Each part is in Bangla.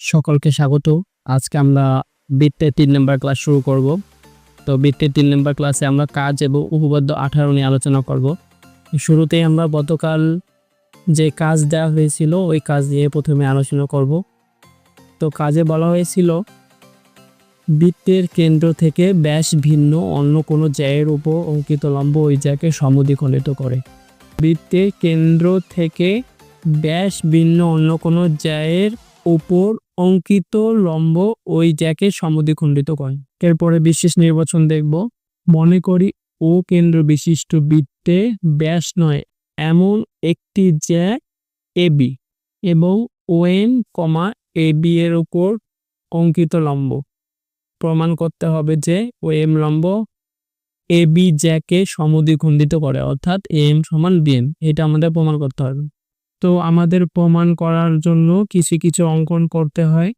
সকলকে স্বাগত। আজকে আমরা বৃত্তের ৩ নম্বর ক্লাস শুরু করব। তো বৃত্তের ৩ নম্বর ক্লাসে আমরা কাজ এবং উপপাদ্য ১৮ নিয়ে আলোচনা করব। শুরুতেই আমরা গতকাল যে কাজ দেওয়া হয়েছিল ওই কাজ নিয়ে প্রথমে আলোচনা করব। তো কাজে বলা হয়েছিল বৃত্তের কেন্দ্র থেকে ব্যাস ভিন্ন অন্য কোনো জ্যায়ের উপর অঙ্কিত লম্ব ওই জ্যাকে সমদ্বিখণ্ডিত করে। বৃত্তের কেন্দ্র থেকে ব্যাস ভিন্ন অন্য কোনো জ্যায়ের উপর অঙ্কিত লম্ব ওই জ্যাকে সমদ্বিখণ্ডিত করে। এরপরে বিশেষ নির্বাচন দেখব। মনে করি ও কেন্দ্র বিশিষ্ট বৃত্তে ব্যাস নয় এমন একটি জ্যা এবি এবং ওএম, এবি এর উপর অঙ্কিত লম্ব। প্রমাণ করতে হবে যে ওএম লম্ব এবি জ্যাকে সমদ্বিখণ্ডিত করে, অর্থাৎ এম সমান বিএম। এটা আমাদের প্রমাণ করতে হবে। তো আমাদের প্রমাণ করার জন্য কিছু কিছু অঙ্কন করতে হয়।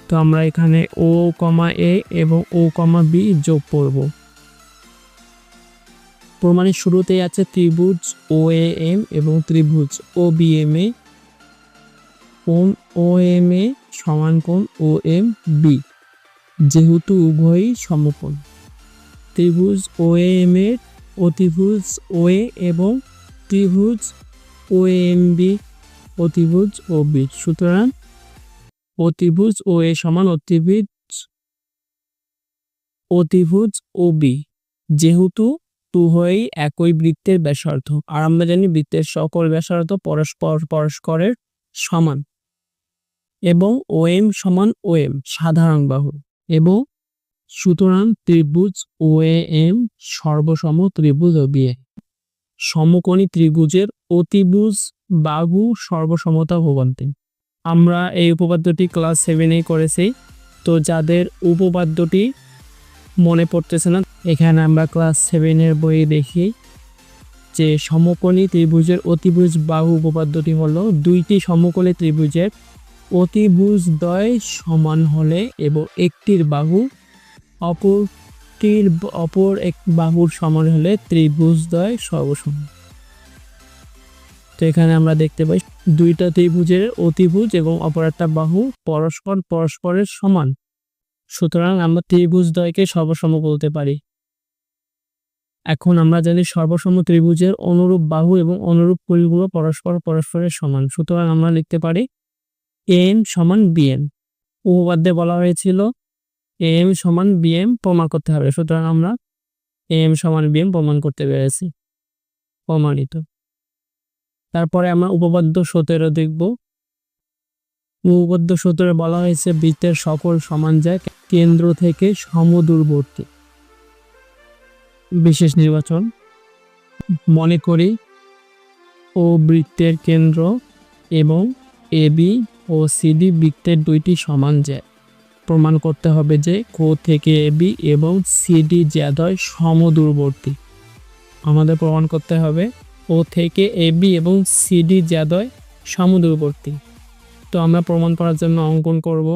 তো আমরা এখানে ও এ এবং ও বি যোগ করব। প্রমাণের শুরুতেই আছে ত্রিভুজ ও এম এবং ত্রিভুজ ও বি এম এ কোণ ও এম এ সমান কোণ ও এম বি, যেহেতু উভয়ই সমকোণ। ত্রিভুজ ও এম এর অতিভুজ ও এ এবং ত্রিভুজ ও এম বি অতিভুজ ও বি, সুতরাং অতিভুজ ও এ সমান অতিভুজ ও বি, যেহেতু উভয়ই একই বৃত্তের ব্যাসার্ধ। আর আমরা জানি বৃত্তের সকল ব্যাসার্ধ পরস্পরের সমান এবং ও এম সমান ও এম সাধারণ বাহু, এবং সুতরাং ত্রিভুজ ও এম সর্বসম ত্রিভুজ ও বি। সমকোণী ত্রিভুজের অতিভুজ বাহু সর্বসমতা ভূবন্তে। আমরা এই উপপাদ্যটি ক্লাস 7-এ করেছি। তো যাদের উপপাদ্যটি মনে পড়তেছে না, এখানে আমরা ক্লাস 7-এর বইয়ে দেখি যে সমকোণী ত্রিভুজের অতিভুজ বাহু উপপাদ্যটি হলো দুইটি সমকোণী ত্রিভুজের অতিভুজদ্বয় সমান হলে এবং একটির বাহু অপর এক বাহুর সমান হলে ত্রিভুজদ্বয় সর্বসম। তো এখানে আমরা দেখতে পাই দুইটা ত্রিভুজের অতিভুজ এবং অপর একটা বাহু পরস্পরের সমান, সুতরাং আমরা ত্রিভুজদ্বয়কে সর্বসম বলতে পারি। এখন আমরা জানি সর্বসম ত্রিভুজের অনুরূপ বাহু এবং অনুরূপ কোণগুলো পরস্পরের সমান, সুতরাং আমরা লিখতে পারি এম সমান বিএম। উপপাদ্যে বলা হয়েছিল এম সমান বিএম প্রমাণ করতে হবে, সুতরাং আমরা এম সমান বিএম প্রমাণ করতে পেরেছি, প্রমাণিত। তারপরে আমরা উপপাদ্য 17 দেখব। উপপাদ্য 17 বলা হয়েছে বৃত্তের সকল সমান জ্যা কেন্দ্র থেকে সমদূরবর্তী। বিশেষ নির্বাচন। মনে করি ও বৃত্তের কেন্দ্র এবং এবি ও সিডি বৃত্তের দুইটি সমান জ্যা। প্রমাণ করতে হবে যে ও থেকে এবি এবং সিডি জ্যাদ্বয় সমদূরবর্তী। আমাদের প্রমাণ করতে হবে ও থেকে এবি এবং সিডি জ্যাদ্বয় সমদূরবর্তী। তো আমরা প্রমাণ করার জন্য অঙ্কন করব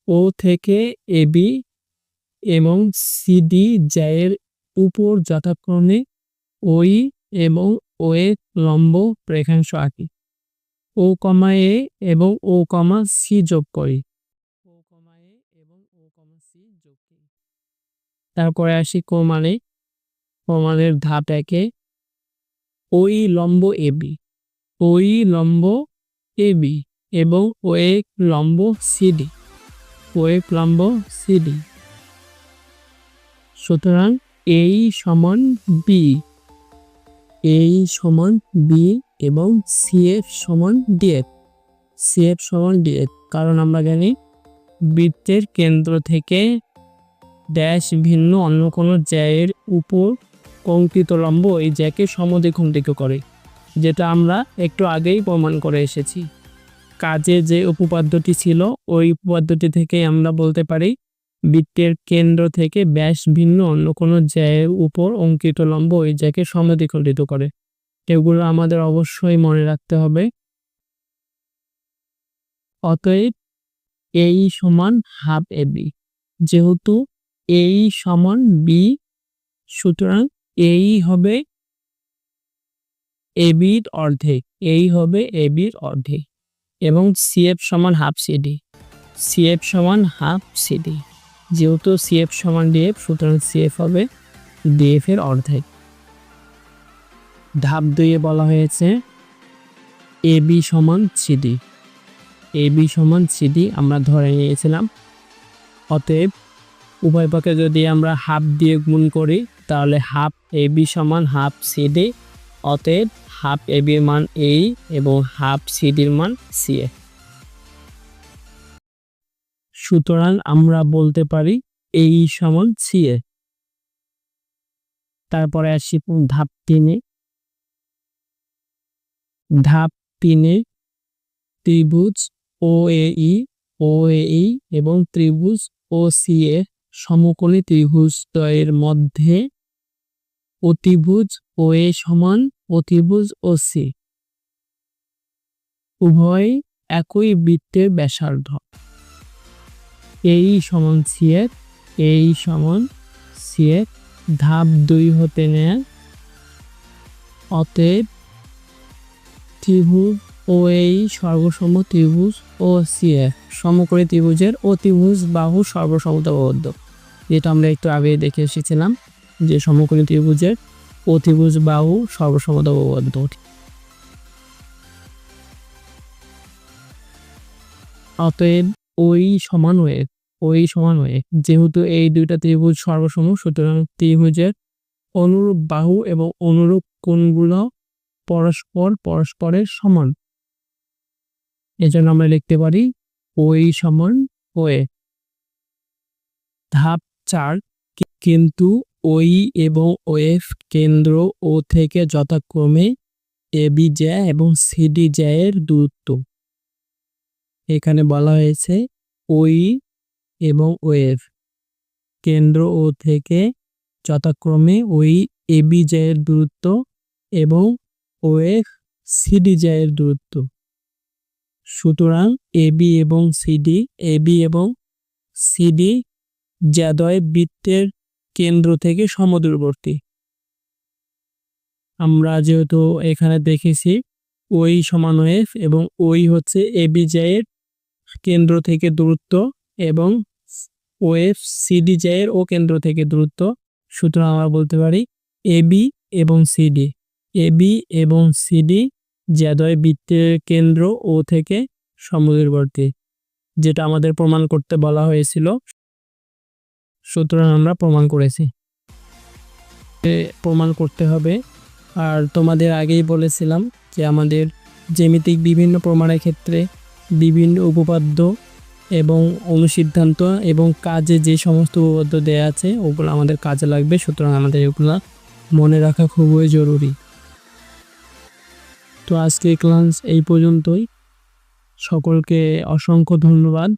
ও থেকে এবি এবং সিডি জ্যায়ের উপর যথাক্রমে ওই এবং ও এ লম্ব রেখাংশ আঁকি। ও এ এবং ও সি যোগ করি। তারপরে আসি প্রমাণের ধাপ 1-এ। ওই লম্ব এবি এবং ও এক লম্ব সিডি, সুতরাং এই সমান বি এবং সিএফ সমান ডিএফ, কারণ আমরা জানি বৃত্তের কেন্দ্র থেকে ড্যাশ ভিন্ন অন্য কোনো জ্যায়ের উপর অঙ্কিত লম্ব এই জ্যাকে সমদ্বিখণ্ডিত করে, যেটা আমরা একটু আগেই প্রমাণ করে এসেছি। কাজে যে উপপাদ্যটি ছিল ওই উপপাদ্যটি থেকে আমরা বলতে পারি বৃত্তের কেন্দ্র থেকে ব্যাস ভিন্ন অন্য কোনো জ্যায়ের উপর অঙ্কিত লম্ব ওই জ্যাকে সমদ্বিখণ্ডিত করে। এগুলো আমাদের অবশ্যই মনে রাখতে হবে। অতএব এই সমান হাফ এবি, যেহেতু এই সমান বি, সুতরাং এই হবে এবির অর্ধেক এবং সিএফ সমান হাফ সিডি। সিএফ সমান হাফ সিডি। যেহেতু সিএফ সমান ডিএফ, সুতরাং সিএফ হবে ডিএফ এর অর্ধেক। ধাপ 2 এ বলা হয়েছে এবি সমান সিডি। এবি সমান সিডি আমরা ধরে নিয়েছিলাম। অতএব উভয় পক্ষে যদি আমরা হাফ দিয়ে গুণ করি তাহলে হাফ এবি সমান হাফ সিডি। অতএব হাফ এবির মান এই এবং হাফ সিডির মান সিএ। সুতরাং আমরা বলতে পারি এই সমান সিএ। তারপরে আসি ধাপ 3 এ। ধাপ 3 এ ত্রিভুজ ওএই এবং ত্রিভুজ ওসিএ সমকোণী ত্রিভুজদ্বয়ের মধ্যে অতিভুজ ওএ সমান অতিভুজ ওসি উভয় একই বৃত্তের ব্যাসার্ধ। এই সমান সিএফ, এই সমান সিএফ। ধাপ 2 হতে নেয়। অতএব ত্রিভুজ ওএই সর্বসম ত্রিভুজ ও সিএ সমকোণী ত্রিভুজের অতিভুজ বাহু সর্বসমতাবদ্ধ, যেটা আমরা একটু আগে দেখে এসেছিলাম যে সমকোণী ত্রিভুজের অতিভুজ বাহু সর্বসমতাবদ্ধ। অতএব ওই সমান ওয়ে, যেহেতু এই দুইটা ত্রিভুজ সর্বসম, সুতরাং ত্রিভুজের অনুরূপ বাহু এবং অনুরূপ কোণগুলো পরস্পরের সমান। এজন্য আমরা লিখতে পারি ওই সমান ওয়ে। ধাপ 4, কিন্তু ওই এবং ওএফ কেন্দ্র ও থেকে যথাক্রমে এবি জ্যা এবং সিডি জ্যা এর দূরত্ব। এখানে বলা হয়েছে ওই এবং ওএফ কেন্দ্র ও থেকে যথাক্রমে ওই এবি জ্যা এর দূরত্ব এবং ওএফ সিডি জ্যা এর দূরত্ব। সুতরাং এবি এবং সিডি জ্যাদ্বয় বৃত্তের কেন্দ্র থেকে সমদূরবর্তী। আমরা যেহেতু এখানে দেখেছি ওই সমান ওএফ এবং ওই হচ্ছে এবি জ্যা এর কেন্দ্র থেকে দূরত্ব এবং ওএফ সিডি জ্যা এর ও কেন্দ্র থেকে দূরত্ব। সুতরাং আমরা বলতে পারি এবি এবং সিডি জ্যাদ্বয় বৃত্তের কেন্দ্র ও থেকে সমদূরবর্তী, যেটা আমাদের প্রমাণ করতে বলা হয়েছিল। সুতরাং আমরা প্রমাণ করেছি। প্রমাণ করতে হবে। আর তোমাদের আগেই বলেছিলাম যে আমাদের জ্যামিতিক বিভিন্ন প্রমাণের ক্ষেত্রে বিভিন্ন উপপাদ্য এবং অনুসিদ্ধান্ত এবং কাজে যে সমস্ত উপপাদ্য দেয়া আছে ওগুলো আমাদের কাজে লাগবে। সুতরাং আমাদের এগুলো মনে রাখা খুবই জরুরি। তো আজকে ক্লাস এই পর্যন্তই। সকলকে অসংখ্য ধন্যবাদ।